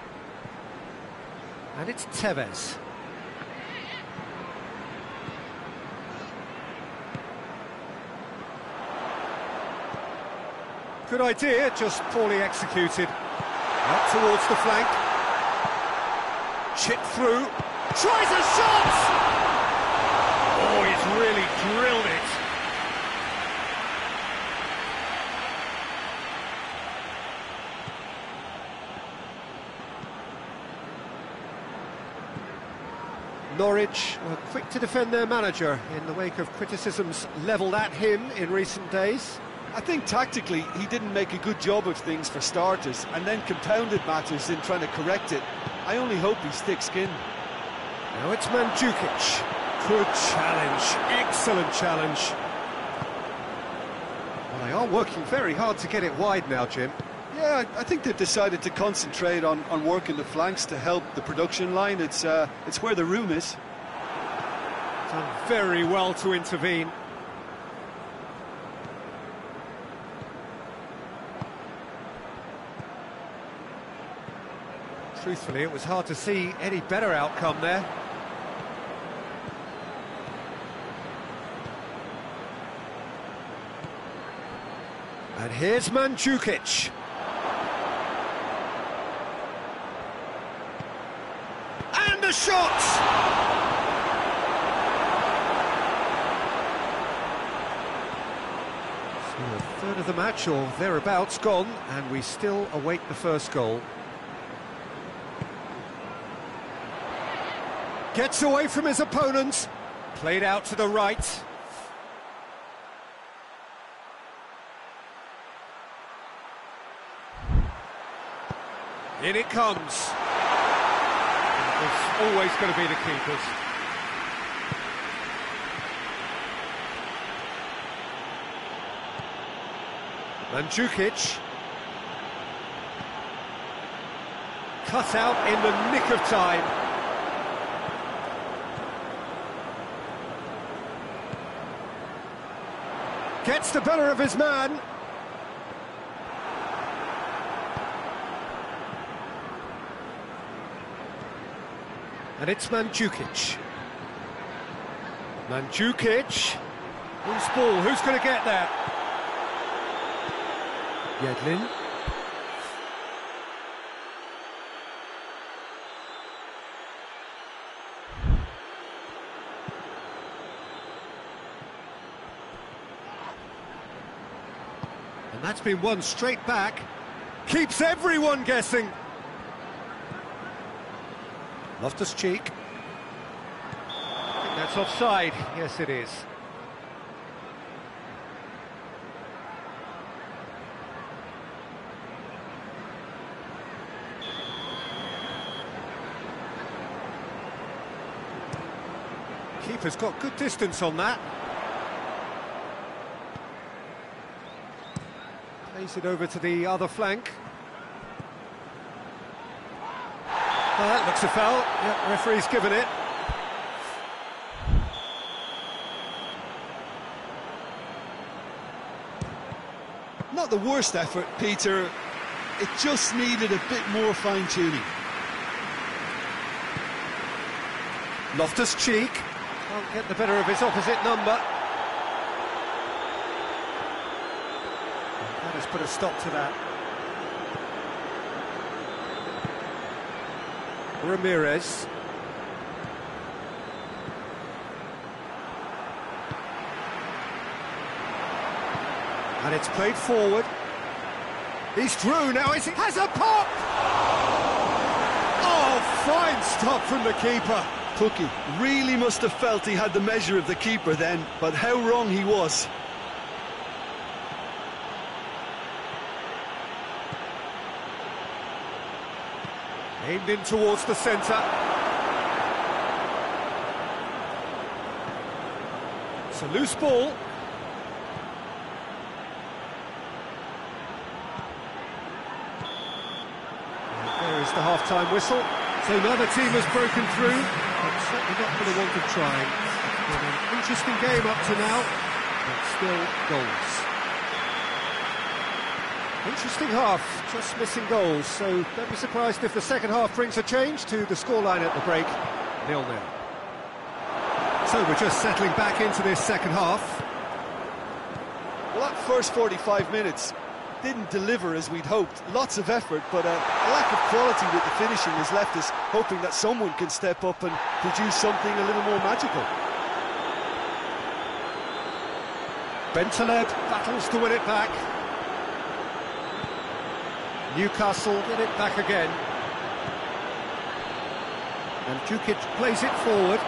And it's Tevez. Good idea, just poorly executed. Up towards the flank. Chip through. Tries a shot! Oh, he's really drilled it. Norwich were quick to defend their manager in the wake of criticisms levelled at him in recent days. I think tactically he didn't make a good job of things for starters, and then compounded matters in trying to correct it. I only hope he's thick-skinned. Now it's Mandzukic. Good challenge, excellent challenge. Well, they are working very hard to get it wide now, Jim. Yeah, I think they've decided to concentrate on working the flanks to help the production line. It's where the room is. Done very well to intervene. Truthfully, it was hard to see any better outcome there. And here's Mandzukic. And a shot! So a third of the match, or thereabouts, gone, and we still await the first goal. Gets away from his opponent. Played out to the right. In it comes. It's always going to be the keepers. Mandzukic. Cut out in the nick of time. Gets the better of his man. And it's Mandzukic. Mandzukic. Who's ball? Who's going to get that? Yedlin. And that's been won straight back. Keeps everyone guessing. Loftus-Cheek. I think that's offside. Yes, it is. Keeper's got good distance on that. Plays it over to the other flank. That looks a foul. Yep, referee's given it. Not the worst effort, Peter. It just needed a bit more fine-tuning. Loftus-Cheek can't get the better of his opposite number. That has put a stop to that. Ramirez. And it's played forward. He's through now, he has a pop! Oh, fine stop from the keeper. Cookie really must have felt he had the measure of the keeper then, but how wrong he was. Aimed in towards the centre. It's a loose ball. And there is the half-time whistle. So another team has broken through, but certainly not for the want of trying. It's been an interesting game up to now, but still goals. Interesting half, just missing goals, so don't be surprised if the second half brings a change to the scoreline at the break, 0-0. So we're just settling back into this second half. Well, that first 45 minutes didn't deliver as we'd hoped. Lots of effort, but a lack of quality with the finishing has left us hoping that someone can step up and produce something a little more magical. Bentaleb battles to win it back. Newcastle get it back again. And Djukic plays it forward.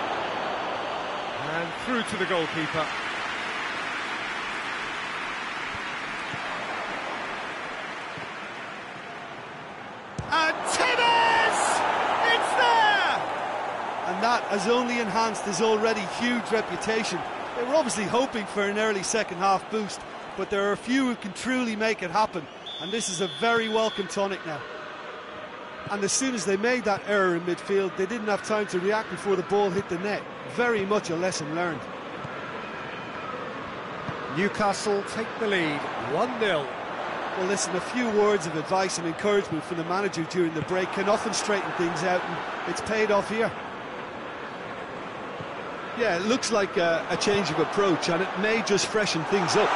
And through to the goalkeeper. And Tevez! It's there! And that has only enhanced his already huge reputation. They were obviously hoping for an early second half boost, but there are a few who can truly make it happen, and this is a very welcome tonic now. And as soon as they made that error in midfield, they didn't have time to react before the ball hit the net. Very much a lesson learned. Newcastle take the lead, 1-0. Well, listen, a few words of advice and encouragement from the manager during the break can often straighten things out, and it's paid off here. Yeah, it looks like a change of approach, and it may just freshen things up.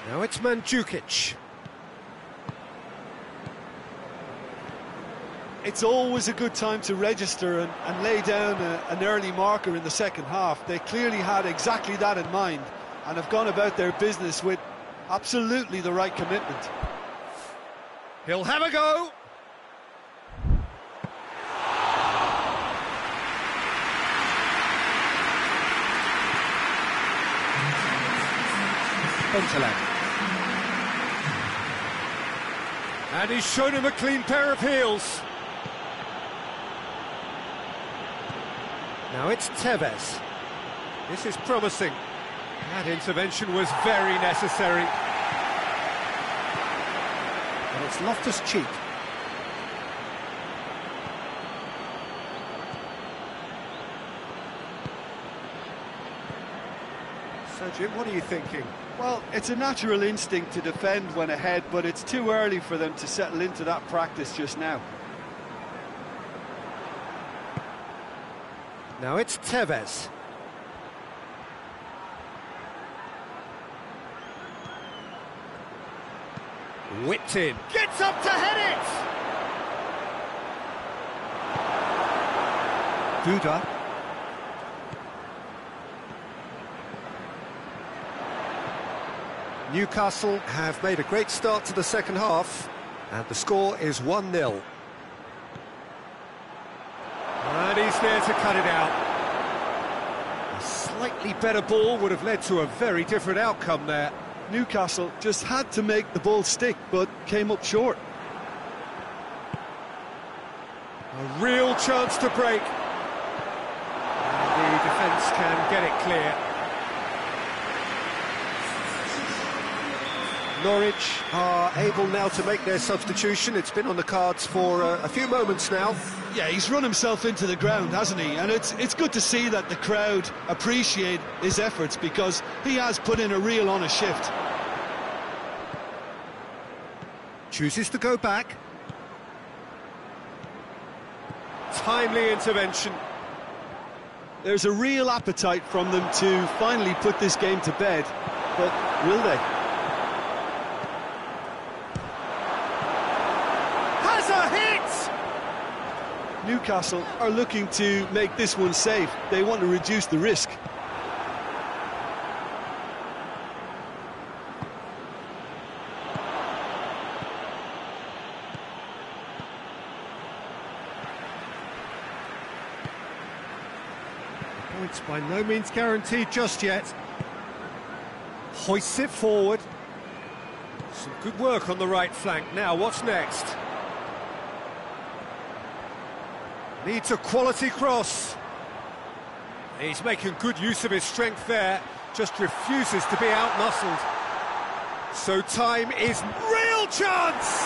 Now it's Mandzukic. It's always a good time to register and lay down an early marker in the second half. They clearly had exactly that in mind and have gone about their business with absolutely the right commitment. He'll have a go. Bentaleb. And he's shown him a clean pair of heels. Now it's Tevez. This is promising. That intervention was very necessary. And it's Loftus-Cheek. So Jim, what are you thinking? Well, it's a natural instinct to defend when ahead, but it's too early for them to settle into that practice just now. Now it's Tevez. Whipped in. Gets up to head it! Duda. Newcastle have made a great start to the second half, and the score is 1-0. And he's there to cut it out. A slightly better ball would have led to a very different outcome there. Newcastle just had to make the ball stick, but came up short. A real chance to break. And the defence can get it clear. Norwich are able now to make their substitution. It's been on the cards for a few moments now. Yeah, he's run himself into the ground, hasn't he? And it's good to see that the crowd appreciate his efforts, because he has put in a real honest shift. Chooses to go back. Timely intervention. There's a real appetite from them to finally put this game to bed, but will they? Has a hit! Newcastle are looking to make this one safe. They want to reduce the risk. Points by no means guaranteed just yet. Hoists it forward. Some good work on the right flank. Now, what's next? Needs a quality cross. He's making good use of his strength there. Just refuses to be out-muscled. So time is real chance!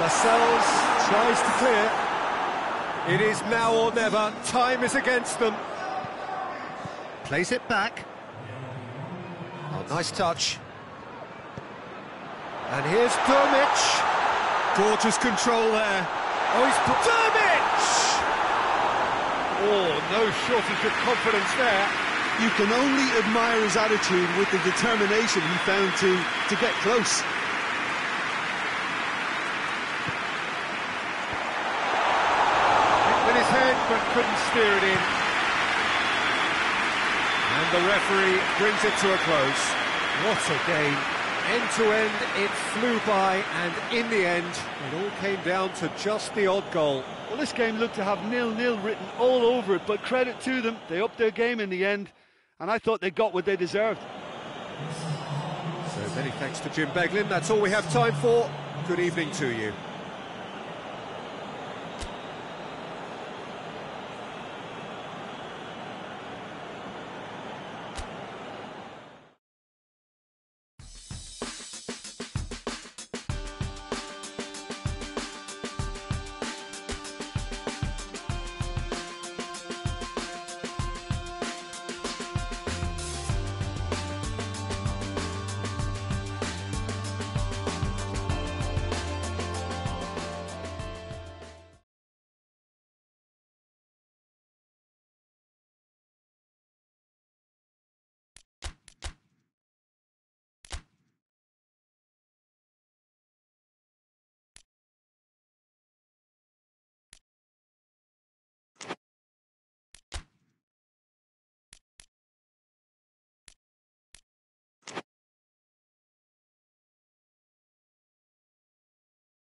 Lascelles tries to clear. It is now or never. Time is against them. Plays it back. Oh, nice touch. And here's Dermich. Gorgeous control there. Oh, he's put Dermich! Oh, no shortage of confidence there. You can only admire his attitude with the determination he found to get close. Head, but couldn't steer it in. And the referee brings it to a close. What a game. End to end, it flew by, and in the end, it all came down to just the odd goal. Well, this game looked to have 0-0 written all over it, but credit to them, they upped their game in the end, and I thought they got what they deserved. So many thanks to Jim Beglin. That's all we have time for. Good evening to you.